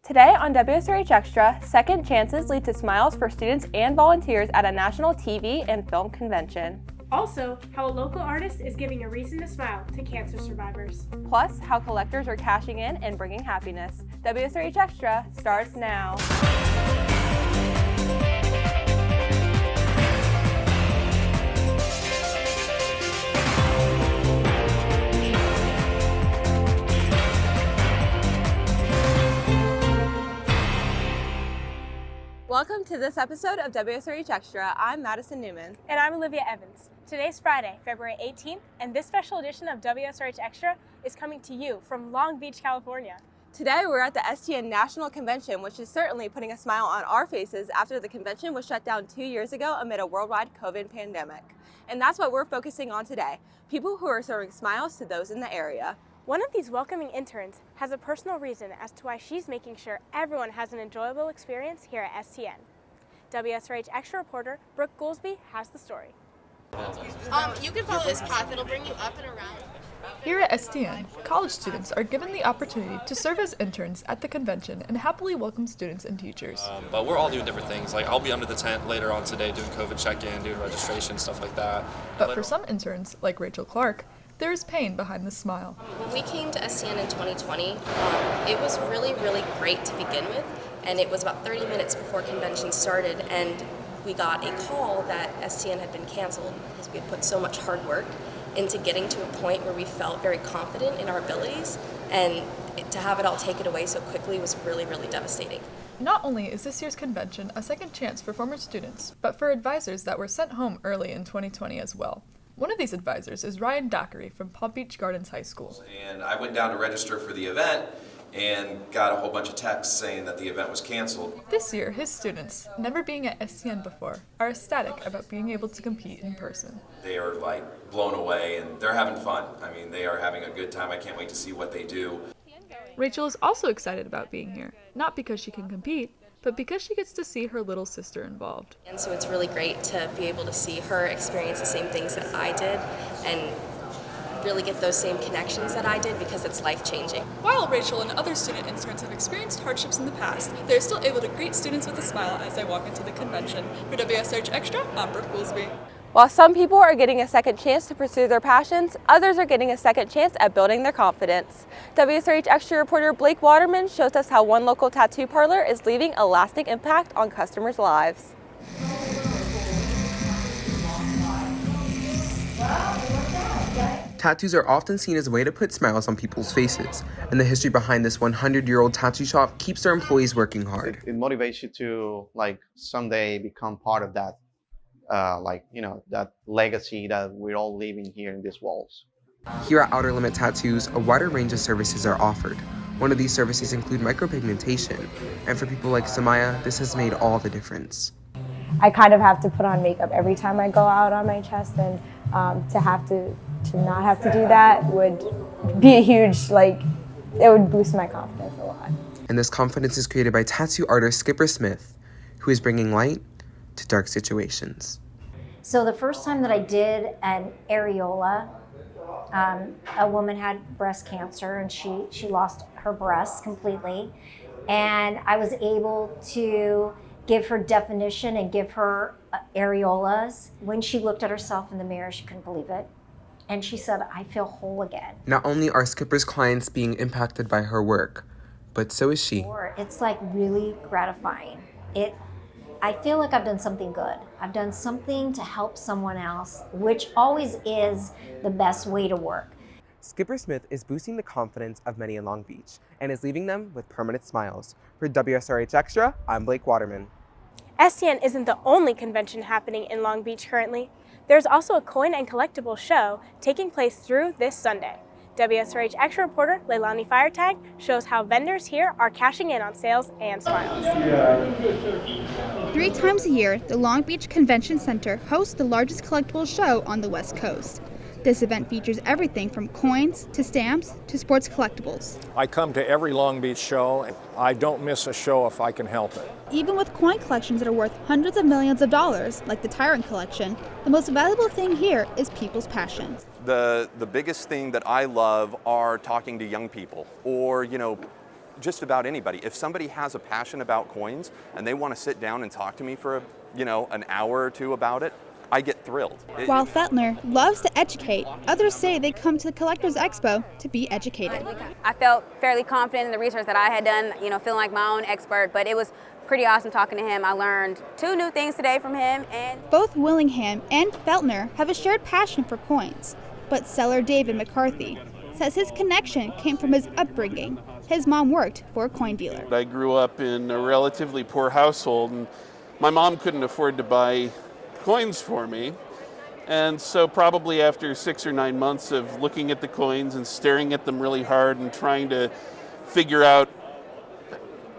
Today on WSRH Extra, second chances lead to smiles for students and volunteers at a national TV and film convention. Also, how a local artist is giving a reason to smile to cancer survivors. Plus, how collectors are cashing in and bringing happiness. WSRH Extra starts now. Welcome to this episode of WSRH Extra. I'm Madison Newman. And I'm Olivia Evans. Today's Friday, February 18th, and this special edition of WSRH Extra is coming to you from Long Beach, California. Today we're at the STN National Convention, which is certainly putting a smile on our faces after the convention was shut down 2 years ago amid a worldwide COVID pandemic. And that's what we're focusing on today, people who are serving smiles to those in the area. One of these welcoming interns has a personal reason as to why she's making sure everyone has an enjoyable experience here at STN. WSRH Extra reporter Brooke Goolsby has the story. You can follow this path, it'll bring you up and around. Here at STN, college students are given the opportunity to serve as interns at the convention and happily welcome students and teachers. But we're all doing different things. Like I'll be under the tent later on today doing COVID check-in, doing registration, stuff like that. But for some interns, like Rachel Clark, there is pain behind the smile. When we came to STN in 2020, it was really great to begin with, and it was about 30 minutes before convention started, and we got a call that STN had been canceled because we had put so much hard work into getting to a point where we felt very confident in our abilities, and to have it all taken away so quickly was really devastating. Not only is this year's convention a second chance for former students, but for advisors that were sent home early in 2020 as well. One of these advisors is Ryan Dockery from Palm Beach Gardens High School. And I went down to register for the event and got a whole bunch of texts saying that the event was canceled. This year, his students, never being at STN before, are ecstatic about being able to compete in person. They are blown away and they're having fun. I mean, they are having a good time. I can't wait to see what they do. Rachel is also excited about being here, not because she can compete, but because she gets to see her little sister involved. And so it's really great to be able to see her experience the same things that I did and really get those same connections that I did because it's life-changing. While Rachel and other student interns have experienced hardships in the past, they're still able to greet students with a smile as they walk into the convention. For WSRH Extra, I'm Brooke Goolsby. While some people are getting a second chance to pursue their passions, others are getting a second chance at building their confidence. WSRH Extra reporter Blake Waterman shows us how one local tattoo parlor is leaving a lasting impact on customers' lives. Tattoos are often seen as a way to put smiles on people's faces, and the history behind this 100-year-old tattoo shop keeps their employees working hard. It motivates you to someday become part of that, that legacy that we're all living here in these walls. Here at Outer Limit Tattoos, a wider range of services are offered. One of these services include micropigmentation, and for people like Samaya, this has made all the difference. I kind of have to put on makeup every time I go out on my chest, and to not have to do that would be a huge, it would boost my confidence a lot. And this confidence is created by tattoo artist Skipper Smith, who is bringing light to dark situations. So the first time that I did an areola, a woman had breast cancer and she lost her breasts completely. And I was able to give her definition and give her areolas. When she looked at herself in the mirror, she couldn't believe it. And she said, I feel whole again. Not only are Skipper's clients being impacted by her work, but so is she. It's really gratifying. I feel like I've done something good. I've done something to help someone else, which always is the best way to work. Skipper Smith is boosting the confidence of many in Long Beach and is leaving them with permanent smiles. For WSRH Extra, I'm Blake Waterman. STN isn't the only convention happening in Long Beach currently. There's also a coin and collectible show taking place through this Sunday. WSRH Extra reporter Leilani Firetag shows how vendors here are cashing in on sales and smiles. 3 times a year, the Long Beach Convention Center hosts the largest collectible show on the West Coast. This event features everything from coins to stamps to sports collectibles. I come to every Long Beach show. I don't miss a show if I can help it. Even with coin collections that are worth hundreds of millions of dollars, like the Tyrant collection, the most valuable thing here is people's passion. The biggest thing that I love are talking to young people or, just about anybody. If somebody has a passion about coins and they want to sit down and talk to me for, an hour or two about it, I get thrilled. While Feltner loves to educate, others say they come to the Collectors Expo to be educated. I felt fairly confident in the research that I had done, feeling like my own expert, but it was pretty awesome talking to him. I learned 2 new things today from him. And both Willingham and Feltner have a shared passion for coins, but seller David McCarthy says his connection came from his upbringing. His mom worked for a coin dealer. I grew up in a relatively poor household, and my mom couldn't afford to buy coins for me. And so probably after 6 or 9 months of looking at the coins and staring at them really hard and trying to figure out,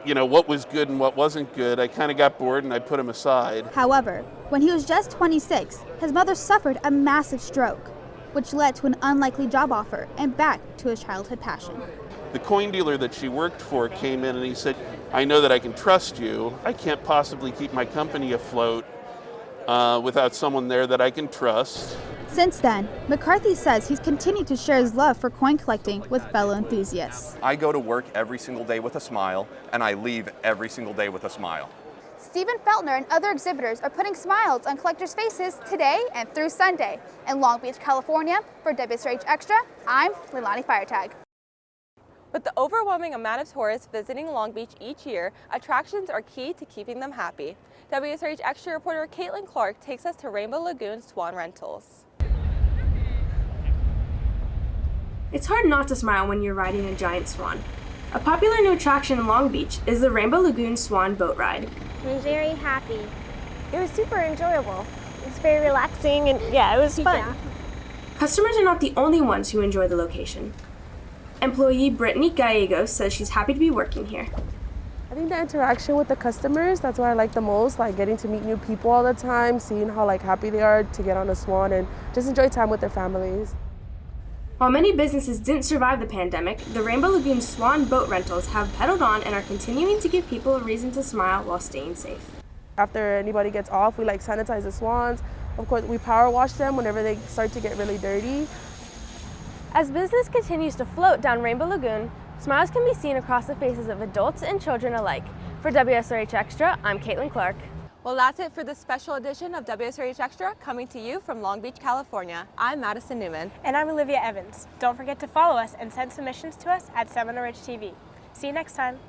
what was good and what wasn't good, I kind of got bored and I put them aside. However, when he was just 26, his mother suffered a massive stroke, which led to an unlikely job offer and back to his childhood passion. The coin dealer that she worked for came in and he said, I know that I can trust you. I can't possibly keep my company afloat without someone there that I can trust. Since then, McCarthy says he's continued to share his love for coin collecting with fellow enthusiasts. I go to work every single day with a smile, and I leave every single day with a smile. Stephen Feltner and other exhibitors are putting smiles on collectors' faces today and through Sunday. In Long Beach, California, for WSRH Extra, I'm Leilani Firetag. With the overwhelming amount of tourists visiting Long Beach each year, attractions are key to keeping them happy. WSRH Extra reporter Caitlin Clark takes us to Rainbow Lagoon Swan Rentals. It's hard not to smile when you're riding a giant swan. A popular new attraction in Long Beach is the Rainbow Lagoon Swan Boat Ride. I'm very happy. It was super enjoyable. It was very relaxing and it was fun. Yeah. Customers are not the only ones who enjoy the location. Employee Brittany Gallegos says she's happy to be working here. I think the interaction with the customers, that's what I like the most, like getting to meet new people all the time, seeing how happy they are to get on a swan and just enjoy time with their families. While many businesses didn't survive the pandemic, the Rainbow Lagoon Swan Boat Rentals have pedaled on and are continuing to give people a reason to smile while staying safe. After anybody gets off, we sanitize the swans. Of course, we power wash them whenever they start to get really dirty. As business continues to float down Rainbow Lagoon, smiles can be seen across the faces of adults and children alike. For WSRH Extra, I'm Caitlin Clark. Well, that's it for this special edition of WSRH Extra, coming to you from Long Beach, California. I'm Madison Newman. And I'm Olivia Evans. Don't forget to follow us and send submissions to us at Seminole TV. See you next time.